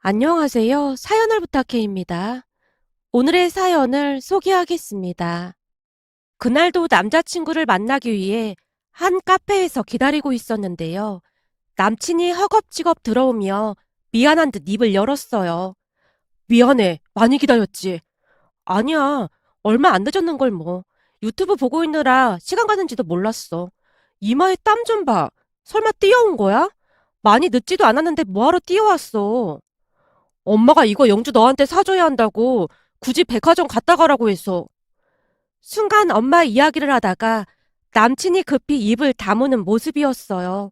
안녕하세요. 사연을 부탁해입니다. 오늘의 사연을 소개하겠습니다. 그날도 남자친구를 만나기 위해 한 카페에서 기다리고 있었는데요. 남친이 허겁지겁 들어오며 미안한 듯 입을 열었어요. 미안해. 많이 기다렸지. 아니야. 얼마 안 늦었는 걸 뭐. 유튜브 보고 있느라 시간 가는지도 몰랐어. 이마에 땀 좀 봐. 설마 뛰어온 거야? 많이 늦지도 않았는데 뭐하러 뛰어왔어? 엄마가 이거 영주 너한테 사줘야 한다고 굳이 백화점 갔다 가라고 해서. 순간 엄마 이야기를 하다가 남친이 급히 입을 다무는 모습이었어요.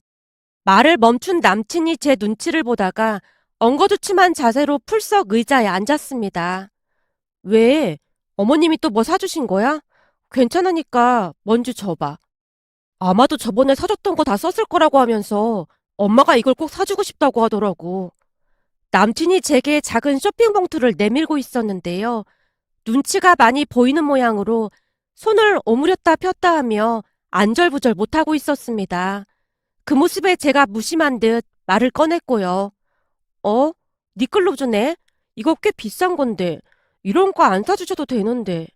말을 멈춘 남친이 제 눈치를 보다가 엉거주춤한 자세로 풀썩 의자에 앉았습니다. 왜? 어머님이 또 뭐 사주신 거야? 괜찮으니까 먼저 줘봐. 아마도 저번에 사줬던 거 다 썼을 거라고 하면서 엄마가 이걸 꼭 사주고 싶다고 하더라고. 남친이 제게 작은 쇼핑 봉투를 내밀고 있었는데요. 눈치가 많이 보이는 모양으로 손을 오므렸다 폈다 하며 안절부절 못하고 있었습니다. 그 모습에 제가 무심한 듯 말을 꺼냈고요. 어? 니클로즈네? 이거 꽤 비싼 건데. 이런 거 안 사주셔도 되는데.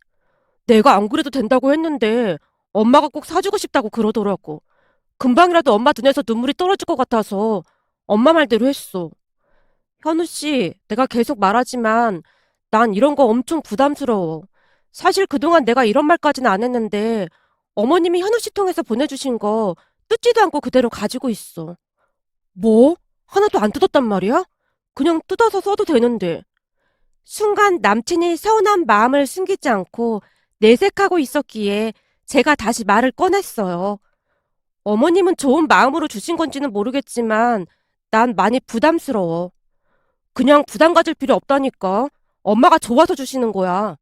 내가 안 그래도 된다고 했는데 엄마가 꼭 사주고 싶다고 그러더라고. 금방이라도 엄마 눈에서 눈물이 떨어질 것 같아서 엄마 말대로 했어. 현우 씨, 내가 계속 말하지만 난 이런 거 엄청 부담스러워. 사실 그동안 내가 이런 말까지는 안 했는데 어머님이 현우 씨 통해서 보내주신 거 뜯지도 않고 그대로 가지고 있어. 뭐? 하나도 안 뜯었단 말이야? 그냥 뜯어서 써도 되는데. 순간 남친이 서운한 마음을 숨기지 않고 내색하고 있었기에 제가 다시 말을 꺼냈어요. 어머님은 좋은 마음으로 주신 건지는 모르겠지만 난 많이 부담스러워. 그냥 부담 가질 필요 없다니까. 엄마가 좋아서 주시는 거야.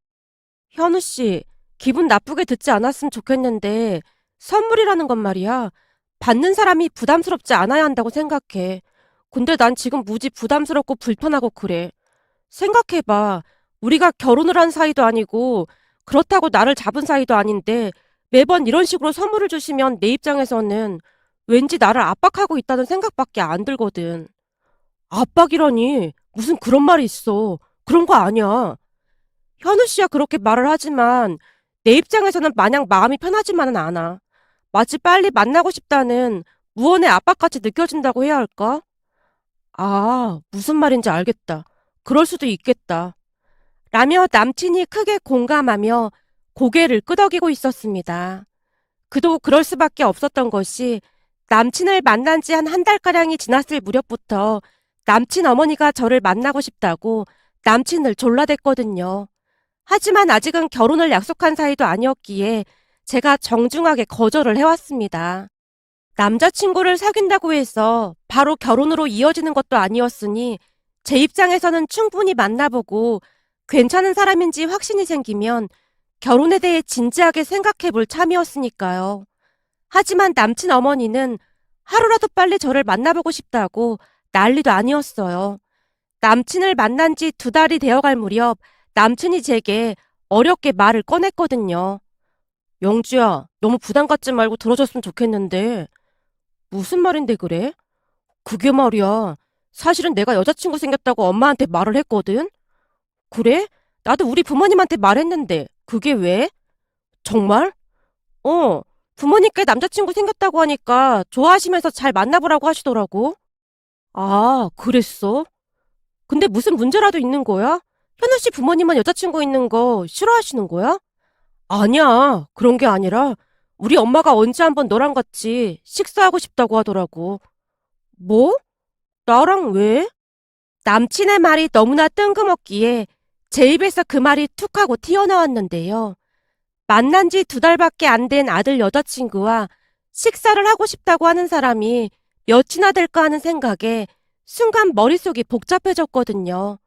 현우 씨, 기분 나쁘게 듣지 않았으면 좋겠는데 선물이라는 건 말이야. 받는 사람이 부담스럽지 않아야 한다고 생각해. 근데 난 지금 무지 부담스럽고 불편하고 그래. 생각해봐. 우리가 결혼을 한 사이도 아니고 그렇다고 나를 잡은 사이도 아닌데 매번 이런 식으로 선물을 주시면 내 입장에서는 왠지 나를 압박하고 있다는 생각밖에 안 들거든. 압박이라니. 무슨 그런 말이 있어. 그런 거 아니야. 현우 씨야 그렇게 말을 하지만 내 입장에서는 마냥 마음이 편하지만은 않아. 마치 빨리 만나고 싶다는 무언의 압박같이 느껴진다고 해야 할까? 아, 무슨 말인지 알겠다. 그럴 수도 있겠다. 라며 남친이 크게 공감하며 고개를 끄덕이고 있었습니다. 그도 그럴 수밖에 없었던 것이 남친을 만난 지 한 달가량이 지났을 무렵부터 남친 어머니가 저를 만나고 싶다고 남친을 졸라댔거든요. 하지만 아직은 결혼을 약속한 사이도 아니었기에 제가 정중하게 거절을 해왔습니다. 남자친구를 사귄다고 해서 바로 결혼으로 이어지는 것도 아니었으니 제 입장에서는 충분히 만나보고 괜찮은 사람인지 확신이 생기면 결혼에 대해 진지하게 생각해 볼 참이었으니까요. 하지만 남친 어머니는 하루라도 빨리 저를 만나보고 싶다고 난리도 아니었어요. 남친을 만난 지 2달이 되어갈 무렵 남친이 제게 어렵게 말을 꺼냈거든요. 영주야, 너무 부담 갖지 말고 들어줬으면 좋겠는데. 무슨 말인데 그래? 그게 말이야. 사실은 내가 여자친구 생겼다고 엄마한테 말을 했거든? 그래? 나도 우리 부모님한테 말했는데, 그게 왜? 정말? 어, 부모님께 남자친구 생겼다고 하니까 좋아하시면서 잘 만나보라고 하시더라고. 아, 그랬어? 근데 무슨 문제라도 있는 거야? 현우 씨 부모님은 여자친구 있는 거 싫어하시는 거야? 아니야. 그런 게 아니라 우리 엄마가 언제 한번 너랑 같이 식사하고 싶다고 하더라고. 뭐? 나랑 왜? 남친의 말이 너무나 뜬금없기에 제 입에서 그 말이 툭 하고 튀어나왔는데요. 만난 지 2달밖에 안 된 아들 여자친구와 식사를 하고 싶다고 하는 사람이 몇이나 될까 하는 생각에 순간 머릿속이 복잡해졌거든요.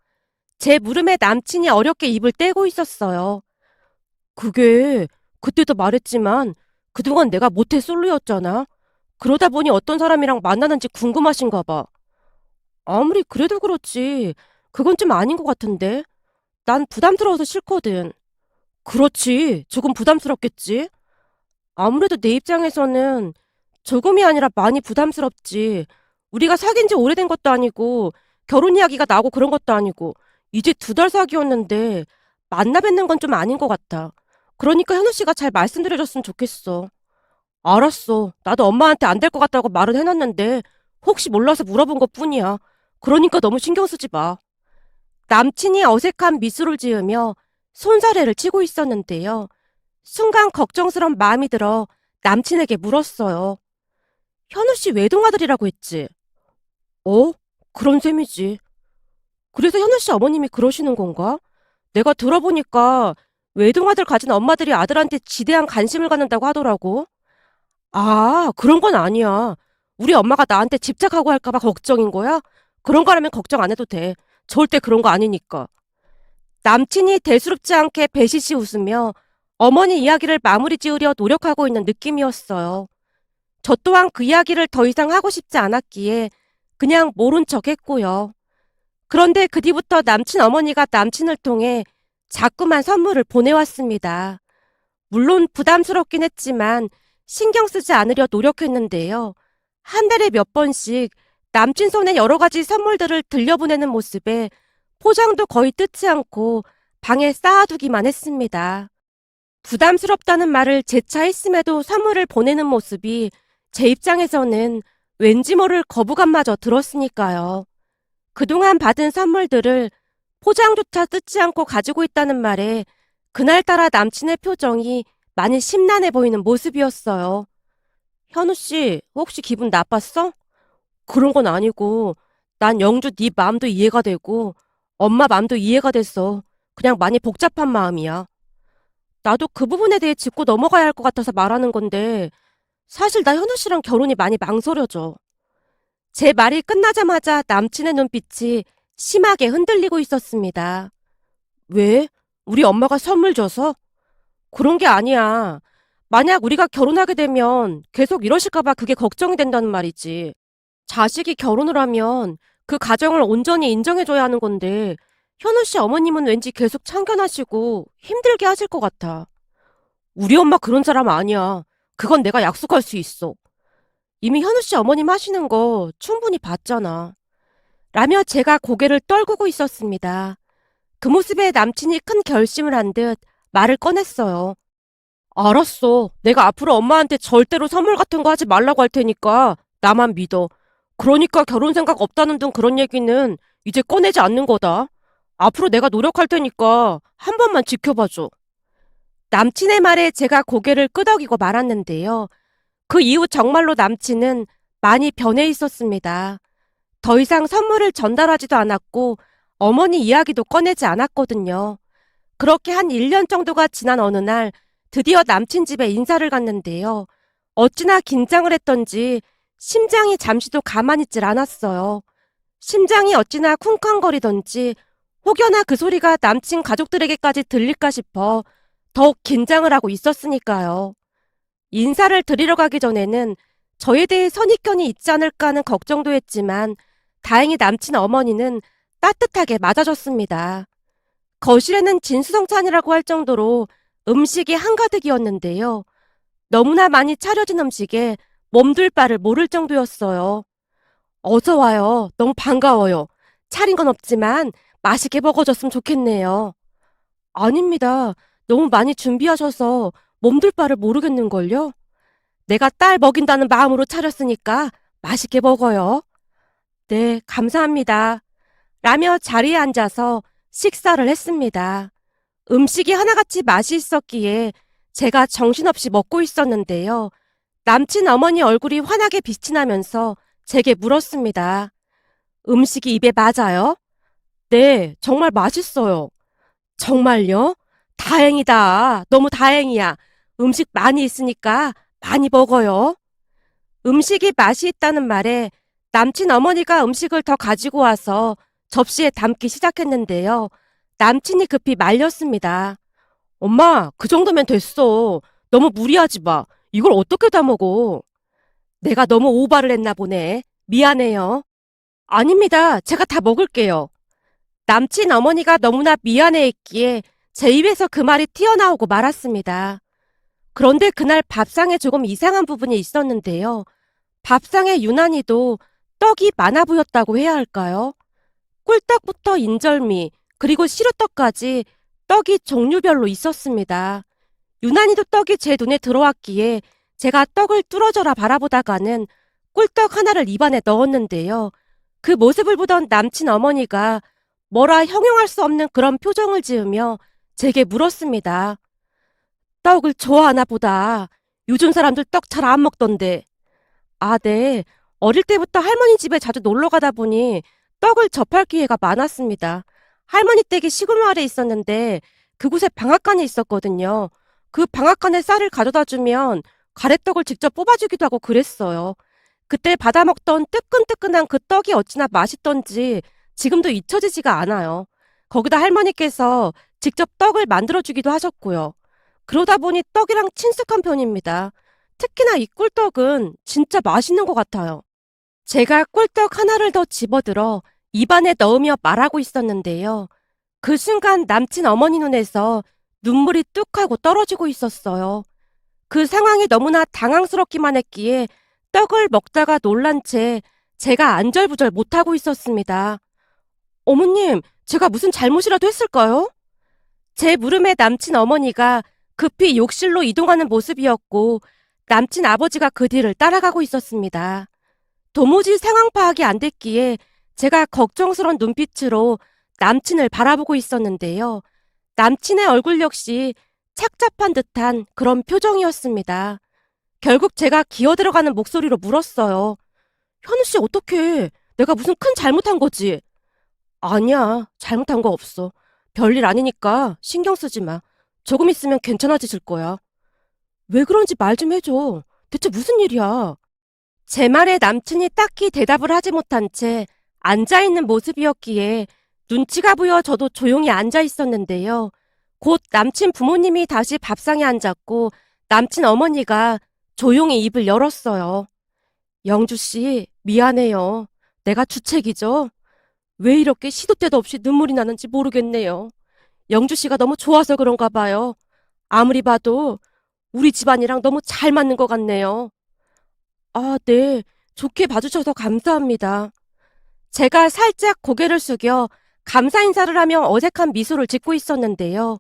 제 물음에 남친이 어렵게 입을 떼고 있었어요. 그게 그때도 말했지만 그동안 내가 모태솔로였잖아. 그러다 보니 어떤 사람이랑 만나는지 궁금하신가 봐. 아무리 그래도 그렇지. 그건 좀 아닌 것 같은데. 난 부담스러워서 싫거든. 그렇지. 조금 부담스럽겠지. 아무래도 내 입장에서는 조금이 아니라 많이 부담스럽지. 우리가 사귄 지 오래된 것도 아니고 결혼 이야기가 나고 그런 것도 아니고 이제 2달 사귀었는데 만나 뵙는 건 좀 아닌 것 같아. 그러니까 현우 씨가 잘 말씀드려줬으면 좋겠어. 알았어. 나도 엄마한테 안 될 것 같다고 말은 해놨는데 혹시 몰라서 물어본 것뿐이야. 그러니까 너무 신경 쓰지 마. 남친이 어색한 미소를 지으며 손사래를 치고 있었는데요. 순간 걱정스런 마음이 들어 남친에게 물었어요. 현우 씨 외동아들이라고 했지? 어? 그런 셈이지. 그래서 현우 씨 어머님이 그러시는 건가? 내가 들어보니까 외동아들 가진 엄마들이 아들한테 지대한 관심을 갖는다고 하더라고. 아, 그런 건 아니야. 우리 엄마가 나한테 집착하고 할까봐 걱정인 거야? 그런 거라면 걱정 안 해도 돼. 절대 그런 거 아니니까. 남친이 대수롭지 않게 배시시 웃으며 어머니 이야기를 마무리 지으려 노력하고 있는 느낌이었어요. 저 또한 그 이야기를 더 이상 하고 싶지 않았기에 그냥 모른 척 했고요. 그런데 그 뒤부터 남친 어머니가 남친을 통해 자꾸만 선물을 보내왔습니다. 물론 부담스럽긴 했지만 신경 쓰지 않으려 노력했는데요. 한 달에 몇 번씩 남친 손에 여러 가지 선물들을 들려보내는 모습에 포장도 거의 뜯지 않고 방에 쌓아두기만 했습니다. 부담스럽다는 말을 재차 했음에도 선물을 보내는 모습이 제 입장에서는 왠지 모를 거부감마저 들었으니까요. 그동안 받은 선물들을 포장조차 뜯지 않고 가지고 있다는 말에 그날따라 남친의 표정이 많이 심란해 보이는 모습이었어요. 현우 씨, 혹시 기분 나빴어? 그런 건 아니고, 난 영주 네 마음도 이해가 되고, 엄마 마음도 이해가 돼서 그냥 많이 복잡한 마음이야. 나도 그 부분에 대해 짚고 넘어가야 할 것 같아서 말하는 건데, 사실 나 현우 씨랑 결혼이 많이 망설여져. 제 말이 끝나자마자 남친의 눈빛이 심하게 흔들리고 있었습니다. 왜? 우리 엄마가 선물 줘서? 그런 게 아니야. 만약 우리가 결혼하게 되면 계속 이러실까봐 그게 걱정이 된다는 말이지. 자식이 결혼을 하면 그 가정을 온전히 인정해줘야 하는 건데, 현우 씨 어머님은 왠지 계속 참견하시고 힘들게 하실 것 같아. 우리 엄마 그런 사람 아니야. 그건 내가 약속할 수 있어. 이미 현우 씨 어머님 하시는 거 충분히 봤잖아. 라며 제가 고개를 떨구고 있었습니다. 그 모습에 남친이 큰 결심을 한 듯 말을 꺼냈어요. 알았어. 내가 앞으로 엄마한테 절대로 선물 같은 거 하지 말라고 할 테니까 나만 믿어. 그러니까 결혼 생각 없다는 등 그런 얘기는 이제 꺼내지 않는 거다. 앞으로 내가 노력할 테니까 한 번만 지켜봐줘. 남친의 말에 제가 고개를 끄덕이고 말았는데요. 그 이후 정말로 남친은 많이 변해 있었습니다. 더 이상 선물을 전달하지도 않았고 어머니 이야기도 꺼내지 않았거든요. 그렇게 한 1년 정도가 지난 어느 날 드디어 남친 집에 인사를 갔는데요. 어찌나 긴장을 했던지 심장이 잠시도 가만히 있질 않았어요. 심장이 어찌나 쿵쾅거리던지 혹여나 그 소리가 남친 가족들에게까지 들릴까 싶어 더욱 긴장을 하고 있었으니까요. 인사를 드리러 가기 전에는 저에 대해 선입견이 있지 않을까 하는 걱정도 했지만 다행히 남친 어머니는 따뜻하게 맞아줬습니다. 거실에는 진수성찬이라고 할 정도로 음식이 한가득이었는데요. 너무나 많이 차려진 음식에 몸둘 바를 모를 정도였어요. 어서 와요. 너무 반가워요. 차린 건 없지만 맛있게 먹어줬으면 좋겠네요. 아닙니다. 너무 많이 준비하셔서 몸둘 바를 모르겠는걸요? 내가 딸 먹인다는 마음으로 차렸으니까 맛있게 먹어요. 네, 감사합니다. 라며 자리에 앉아서 식사를 했습니다. 음식이 하나같이 맛이 있었기에 제가 정신없이 먹고 있었는데요. 남친 어머니 얼굴이 환하게 빛이 나면서 제게 물었습니다. 음식이 입에 맞아요? 네, 정말 맛있어요. 정말요? 다행이다. 너무 다행이야. 음식 많이 있으니까 많이 먹어요. 음식이 맛이 있다는 말에 남친 어머니가 음식을 더 가지고 와서 접시에 담기 시작했는데요. 남친이 급히 말렸습니다. 엄마, 그 정도면 됐어. 너무 무리하지 마. 이걸 어떻게 다 먹어? 내가 너무 오바를 했나 보네. 미안해요. 아닙니다. 제가 다 먹을게요. 남친 어머니가 너무나 미안해했기에 제 입에서 그 말이 튀어나오고 말았습니다. 그런데 그날 밥상에 조금 이상한 부분이 있었는데요. 밥상에 유난히도 떡이 많아 보였다고 해야 할까요? 꿀떡부터 인절미, 그리고 시루떡까지 떡이 종류별로 있었습니다. 유난히도 떡이 제 눈에 들어왔기에 제가 떡을 뚫어져라 바라보다가는 꿀떡 하나를 입안에 넣었는데요. 그 모습을 보던 남친 어머니가 뭐라 형용할 수 없는 그런 표정을 지으며 제게 물었습니다. 떡을 좋아하나 보다. 요즘 사람들 떡 잘 안 먹던데. 아, 네. 어릴 때부터 할머니 집에 자주 놀러 가다 보니 떡을 접할 기회가 많았습니다. 할머니 댁이 시골 마을에 있었는데 그곳에 방앗간이 있었거든요. 그 방앗간에 쌀을 가져다 주면 가래떡을 직접 뽑아주기도 하고 그랬어요. 그때 받아 먹던 뜨끈뜨끈한 그 떡이 어찌나 맛있던지 지금도 잊혀지지가 않아요. 거기다 할머니께서 직접 떡을 만들어주기도 하셨고요. 그러다 보니 떡이랑 친숙한 편입니다. 특히나 이 꿀떡은 진짜 맛있는 것 같아요. 제가 꿀떡 하나를 더 집어들어 입안에 넣으며 말하고 있었는데요. 그 순간 남친 어머니 눈에서 눈물이 뚝 하고 떨어지고 있었어요. 그 상황이 너무나 당황스럽기만 했기에 떡을 먹다가 놀란 채 제가 안절부절 못하고 있었습니다. 어머님, 제가 무슨 잘못이라도 했을까요? 제 물음에 남친 어머니가 급히 욕실로 이동하는 모습이었고 남친 아버지가 그 뒤를 따라가고 있었습니다. 도무지 상황 파악이 안 됐기에 제가 걱정스런 눈빛으로 남친을 바라보고 있었는데요. 남친의 얼굴 역시 착잡한 듯한 그런 표정이었습니다. 결국 제가 기어들어가는 목소리로 물었어요. 현우 씨 어떡해? 내가 무슨 큰 잘못한 거지? 아니야, 잘못한 거 없어. 별일 아니니까 신경 쓰지 마. 조금 있으면 괜찮아지실 거야. 왜 그런지 말 좀 해줘. 대체 무슨 일이야? 제 말에 남친이 딱히 대답을 하지 못한 채 앉아있는 모습이었기에 눈치가 보여 저도 조용히 앉아 있었는데요. 곧 남친 부모님이 다시 밥상에 앉았고 남친 어머니가 조용히 입을 열었어요. 영주 씨, 미안해요. 내가 주책이죠? 왜 이렇게 시도 때도 없이 눈물이 나는지 모르겠네요. 영주 씨가 너무 좋아서 그런가 봐요. 아무리 봐도 우리 집안이랑 너무 잘 맞는 것 같네요. 아, 네. 좋게 봐주셔서 감사합니다. 제가 살짝 고개를 숙여 감사 인사를 하며 어색한 미소를 짓고 있었는데요.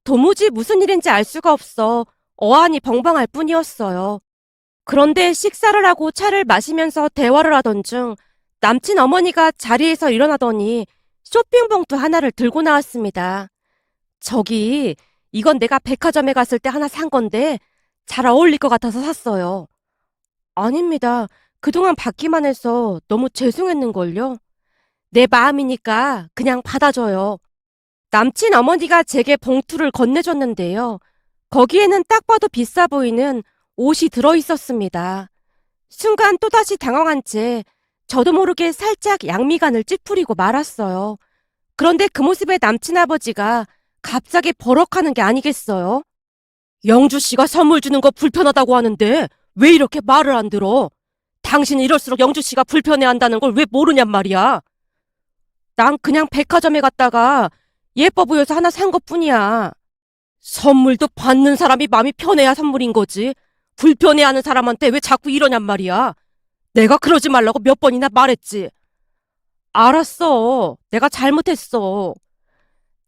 도무지 무슨 일인지 알 수가 없어 어안이 벙벙할 뿐이었어요. 그런데 식사를 하고 차를 마시면서 대화를 하던 중 남친 어머니가 자리에서 일어나더니 쇼핑봉투 하나를 들고 나왔습니다. 저기, 이건 내가 백화점에 갔을 때 하나 산 건데 잘 어울릴 것 같아서 샀어요. 아닙니다. 그동안 받기만 해서 너무 죄송했는걸요. 내 마음이니까 그냥 받아줘요. 남친 어머니가 제게 봉투를 건네줬는데요. 거기에는 딱 봐도 비싸 보이는 옷이 들어있었습니다. 순간 또다시 당황한 채 저도 모르게 살짝 양미간을 찌푸리고 말았어요. 그런데 그 모습에 남친 아버지가 갑자기 버럭하는 게 아니겠어요? 영주 씨가 선물 주는 거 불편하다고 하는데 왜 이렇게 말을 안 들어? 당신은 이럴수록 영주 씨가 불편해한다는 걸 왜 모르냔 말이야. 난 그냥 백화점에 갔다가 예뻐 보여서 하나 산 것뿐이야. 선물도 받는 사람이 마음이 편해야 선물인 거지. 불편해하는 사람한테 왜 자꾸 이러냔 말이야. 내가 그러지 말라고 몇 번이나 말했지. 알았어. 내가 잘못했어.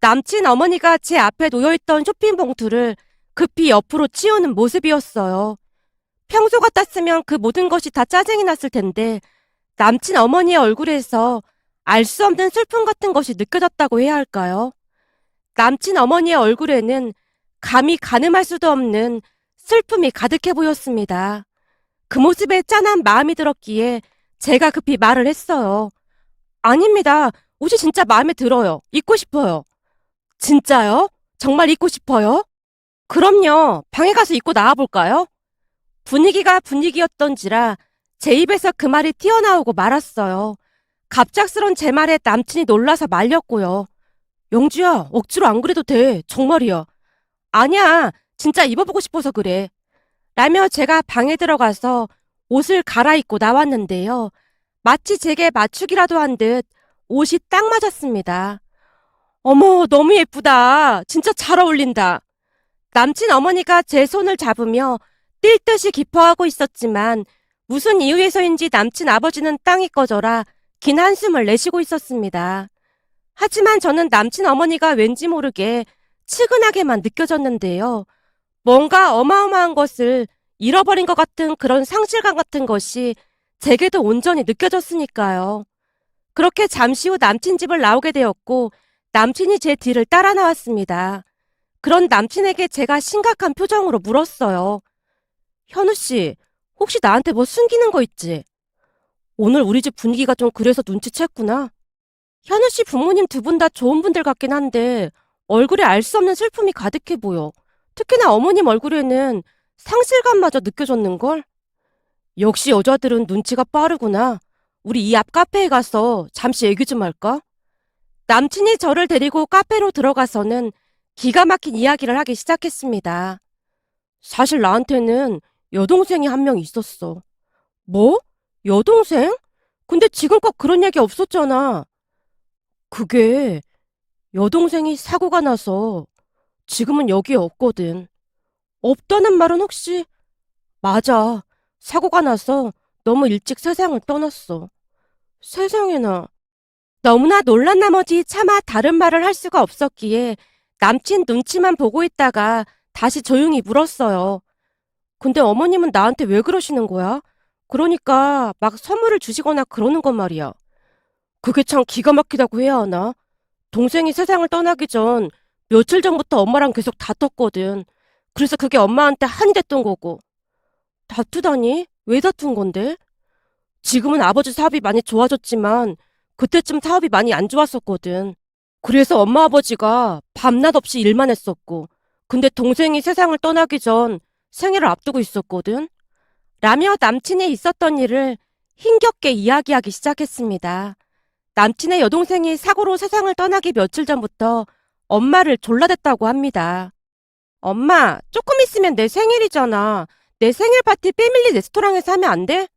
남친 어머니가 제 앞에 놓여있던 쇼핑 봉투를 급히 옆으로 치우는 모습이었어요. 평소 같았으면 그 모든 것이 다 짜증이 났을 텐데 남친 어머니의 얼굴에서 알 수 없는 슬픔 같은 것이 느껴졌다고 해야 할까요? 남친 어머니의 얼굴에는 감히 가늠할 수도 없는 슬픔이 가득해 보였습니다. 그 모습에 짠한 마음이 들었기에 제가 급히 말을 했어요. 아닙니다. 옷이 진짜 마음에 들어요. 입고 싶어요. 진짜요? 정말 입고 싶어요? 그럼요. 방에 가서 입고 나와볼까요? 분위기가 분위기였던지라 제 입에서 그 말이 튀어나오고 말았어요. 갑작스런 제 말에 남친이 놀라서 말렸고요. 영주야, 억지로 안 그래도 돼. 정말이야. 아니야. 진짜 입어보고 싶어서 그래. 라며 제가 방에 들어가서 옷을 갈아입고 나왔는데요. 마치 제게 맞추기라도 한 듯 옷이 딱 맞았습니다. 어머, 너무 예쁘다. 진짜 잘 어울린다. 남친 어머니가 제 손을 잡으며 뛸 듯이 기뻐하고 있었지만 무슨 이유에서인지 남친 아버지는 땅이 꺼져라 긴 한숨을 내쉬고 있었습니다. 하지만 저는 남친 어머니가 왠지 모르게 측은하게만 느껴졌는데요. 뭔가 어마어마한 것을 잃어버린 것 같은 그런 상실감 같은 것이 제게도 온전히 느껴졌으니까요. 그렇게 잠시 후 남친 집을 나오게 되었고 남친이 제 뒤를 따라 나왔습니다. 그런 남친에게 제가 심각한 표정으로 물었어요. 현우 씨, 혹시 나한테 뭐 숨기는 거 있지? 오늘 우리 집 분위기가 좀 그래서 눈치챘구나. 현우 씨 부모님 두 분 다 좋은 분들 같긴 한데 얼굴에 알 수 없는 슬픔이 가득해 보여. 특히나 어머님 얼굴에는 상실감마저 느껴졌는걸? 역시 여자들은 눈치가 빠르구나. 우리 이 앞 카페에 가서 잠시 얘기 좀 할까? 남친이 저를 데리고 카페로 들어가서는 기가 막힌 이야기를 하기 시작했습니다. 사실 나한테는 여동생이 한 명 있었어. 뭐? 여동생? 근데 지금껏 그런 얘기 없었잖아. 그게 여동생이 사고가 나서 지금은 여기에 없거든. 없다는 말은 혹시? 맞아. 사고가 나서 너무 일찍 세상을 떠났어. 세상에나. 너무나 놀란 나머지 차마 다른 말을 할 수가 없었기에 남친 눈치만 보고 있다가 다시 조용히 물었어요. 근데 어머님은 나한테 왜 그러시는 거야? 그러니까 막 선물을 주시거나 그러는 건 말이야. 그게 참 기가 막히다고 해야 하나? 동생이 세상을 떠나기 전 며칠 전부터 엄마랑 계속 다퉜거든. 그래서 그게 엄마한테 한이 됐던 거고. 다투다니? 왜 다툰 건데? 지금은 아버지 사업이 많이 좋아졌지만 그때쯤 사업이 많이 안 좋았었거든. 그래서 엄마 아버지가 밤낮 없이 일만 했었고, 근데 동생이 세상을 떠나기 전 생일을 앞두고 있었거든. 라며 남친이 있었던 일을 힘겹게 이야기하기 시작했습니다. 남친의 여동생이 사고로 세상을 떠나기 며칠 전부터 엄마를 졸라댔다고 합니다. 엄마, 조금 있으면 내 생일이잖아. 내 생일 파티 패밀리 레스토랑에서 하면 안 돼?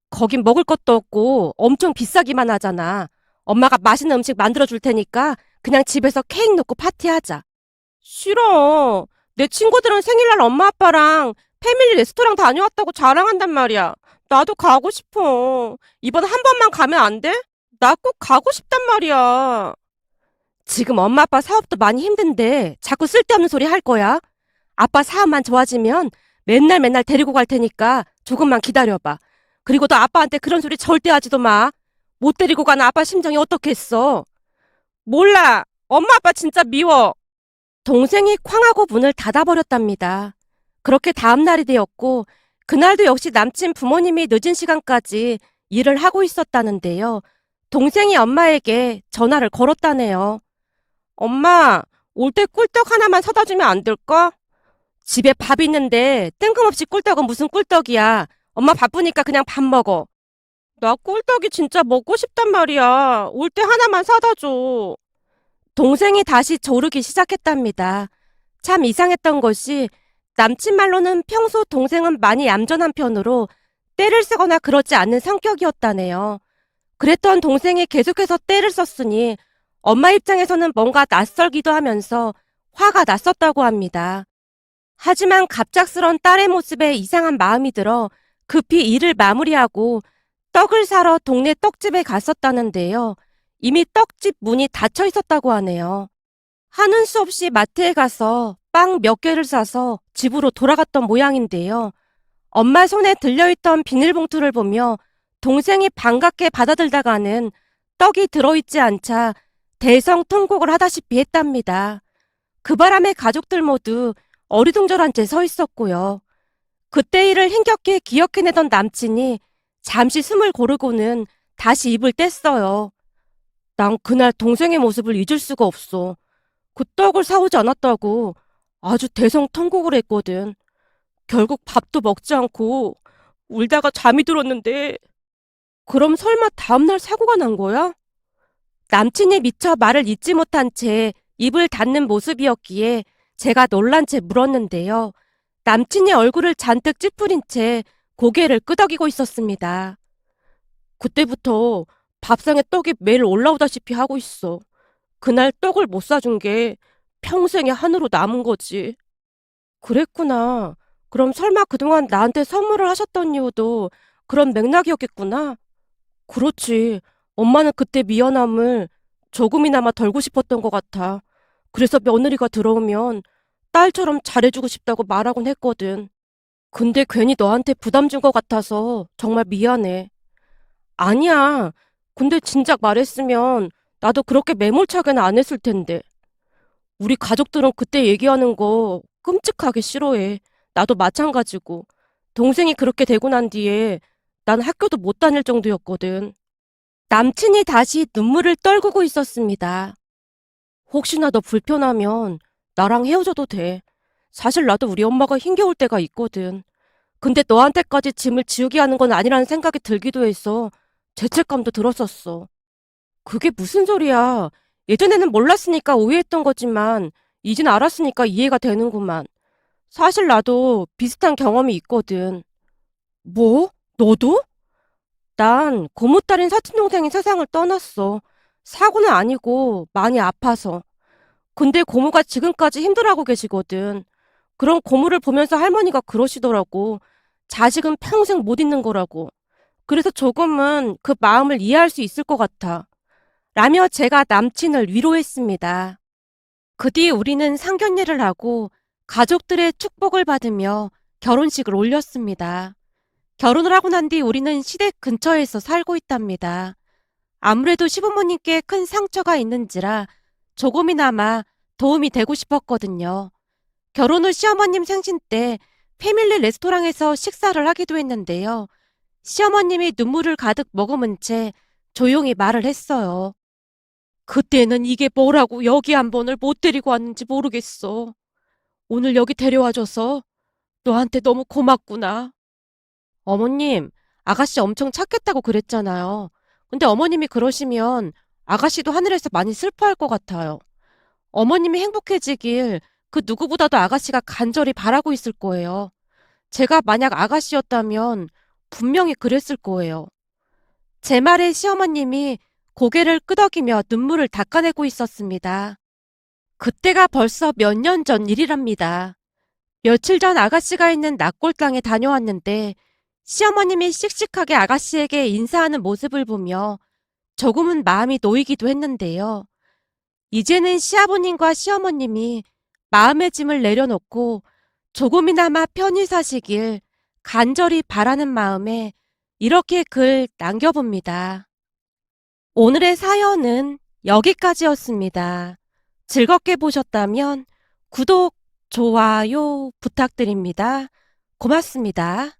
거긴 먹을 것도 없고 엄청 비싸기만 하잖아. 엄마가 맛있는 음식 만들어줄 테니까 그냥 집에서 케이크 놓고 파티하자. 싫어. 내 친구들은 생일날 엄마 아빠랑 패밀리 레스토랑 다녀왔다고 자랑한단 말이야. 나도 가고 싶어. 이번 한 번만 가면 안 돼? 나 꼭 가고 싶단 말이야. 지금 엄마 아빠 사업도 많이 힘든데 자꾸 쓸데없는 소리 할 거야? 아빠 사업만 좋아지면 맨날 맨날 데리고 갈 테니까 조금만 기다려봐. 그리고 너 아빠한테 그런 소리 절대 하지도 마. 못 데리고 가는 아빠 심정이 어떻겠어? 몰라. 엄마 아빠 진짜 미워. 동생이 쾅하고 문을 닫아버렸답니다. 그렇게 다음 날이 되었고 그날도 역시 남친 부모님이 늦은 시간까지 일을 하고 있었다는데요. 동생이 엄마에게 전화를 걸었다네요. 엄마, 올 때 꿀떡 하나만 사다 주면 안 될까? 집에 밥 있는데 뜬금없이 꿀떡은 무슨 꿀떡이야. 엄마 바쁘니까 그냥 밥 먹어. 나 꿀떡이 진짜 먹고 싶단 말이야. 올 때 하나만 사다 줘. 동생이 다시 조르기 시작했답니다. 참 이상했던 것이 남친 말로는 평소 동생은 많이 얌전한 편으로 떼를 쓰거나 그러지 않는 성격이었다네요. 그랬던 동생이 계속해서 떼를 썼으니 엄마 입장에서는 뭔가 낯설기도 하면서 화가 났었다고 합니다. 하지만 갑작스런 딸의 모습에 이상한 마음이 들어 급히 일을 마무리하고 떡을 사러 동네 떡집에 갔었다는데요. 이미 떡집 문이 닫혀 있었다고 하네요. 하는 수 없이 마트에 가서 빵 몇 개를 사서 집으로 돌아갔던 모양인데요. 엄마 손에 들려있던 비닐봉투를 보며 동생이 반갑게 받아들다가는 떡이 들어있지 않자 대성통곡을 하다시피 했답니다. 그 바람에 가족들 모두 어리둥절한 채 서 있었고요. 그때 일을 힘겹게 기억해내던 남친이 잠시 숨을 고르고는 다시 입을 뗐어요. 난 그날 동생의 모습을 잊을 수가 없어. 그 떡을 사오지 않았다고 아주 대성통곡을 했거든. 결국 밥도 먹지 않고 울다가 잠이 들었는데 그럼 설마 다음날 사고가 난 거야? 남친이 미처 말을 잇지 못한 채 입을 닫는 모습이었기에 제가 놀란 채 물었는데요. 남친이 얼굴을 잔뜩 찌푸린 채 고개를 끄덕이고 있었습니다. 그때부터 밥상에 떡이 매일 올라오다시피 하고 있어. 그날 떡을 못 사준 게 평생의 한으로 남은 거지. 그랬구나. 그럼 설마 그동안 나한테 선물을 하셨던 이유도 그런 맥락이었겠구나. 그렇지. 엄마는 그때 미안함을 조금이나마 덜고 싶었던 것 같아. 그래서 며느리가 들어오면 딸처럼 잘해주고 싶다고 말하곤 했거든. 근데 괜히 너한테 부담 준 것 같아서 정말 미안해. 아니야. 근데 진작 말했으면 나도 그렇게 매몰차게는 안 했을 텐데. 우리 가족들은 그때 얘기하는 거 끔찍하게 싫어해. 나도 마찬가지고. 동생이 그렇게 되고 난 뒤에 난 학교도 못 다닐 정도였거든. 남친이 다시 눈물을 떨구고 있었습니다. 혹시나 너 불편하면 나랑 헤어져도 돼. 사실 나도 우리 엄마가 힘겨울 때가 있거든. 근데 너한테까지 짐을 지우게 하는 건 아니라는 생각이 들기도 해서 죄책감도 들었었어. 그게 무슨 소리야. 예전에는 몰랐으니까 오해했던 거지만 이젠 알았으니까 이해가 되는구만. 사실 나도 비슷한 경험이 있거든. 뭐? 너도? 난 고무딸인 사촌동생이 세상을 떠났어. 사고는 아니고 많이 아파서. 근데 고모가 지금까지 힘들어하고 계시거든. 그런 고모를 보면서 할머니가 그러시더라고. 자식은 평생 못 잊는 거라고. 그래서 조금은 그 마음을 이해할 수 있을 것 같아. 라며 제가 남친을 위로했습니다. 그 뒤 우리는 상견례를 하고 가족들의 축복을 받으며 결혼식을 올렸습니다. 결혼을 하고 난 뒤 우리는 시댁 근처에서 살고 있답니다. 아무래도 시부모님께 큰 상처가 있는지라 조금이나마 도움이 되고 싶었거든요. 결혼 후 시어머님 생신 때 패밀리 레스토랑에서 식사를 하기도 했는데요. 시어머님이 눈물을 가득 머금은 채 조용히 말을 했어요. 그때는 이게 뭐라고 여기 한 번을 못 데리고 왔는지 모르겠어. 오늘 여기 데려와줘서 너한테 너무 고맙구나. 어머님, 아가씨 엄청 착했다고 그랬잖아요. 근데 어머님이 그러시면 아가씨도 하늘에서 많이 슬퍼할 것 같아요. 어머님이 행복해지길 그 누구보다도 아가씨가 간절히 바라고 있을 거예요. 제가 만약 아가씨였다면 분명히 그랬을 거예요. 제 말에 시어머님이 고개를 끄덕이며 눈물을 닦아내고 있었습니다. 그때가 벌써 몇 년 전 일이랍니다. 며칠 전 아가씨가 있는 낙골당에 다녀왔는데 시어머님이 씩씩하게 아가씨에게 인사하는 모습을 보며 조금은 마음이 놓이기도 했는데요. 이제는 시아버님과 시어머님이 마음의 짐을 내려놓고 조금이나마 편히 사시길 간절히 바라는 마음에 이렇게 글 남겨봅니다. 오늘의 사연은 여기까지였습니다. 즐겁게 보셨다면 구독, 좋아요 부탁드립니다. 고맙습니다.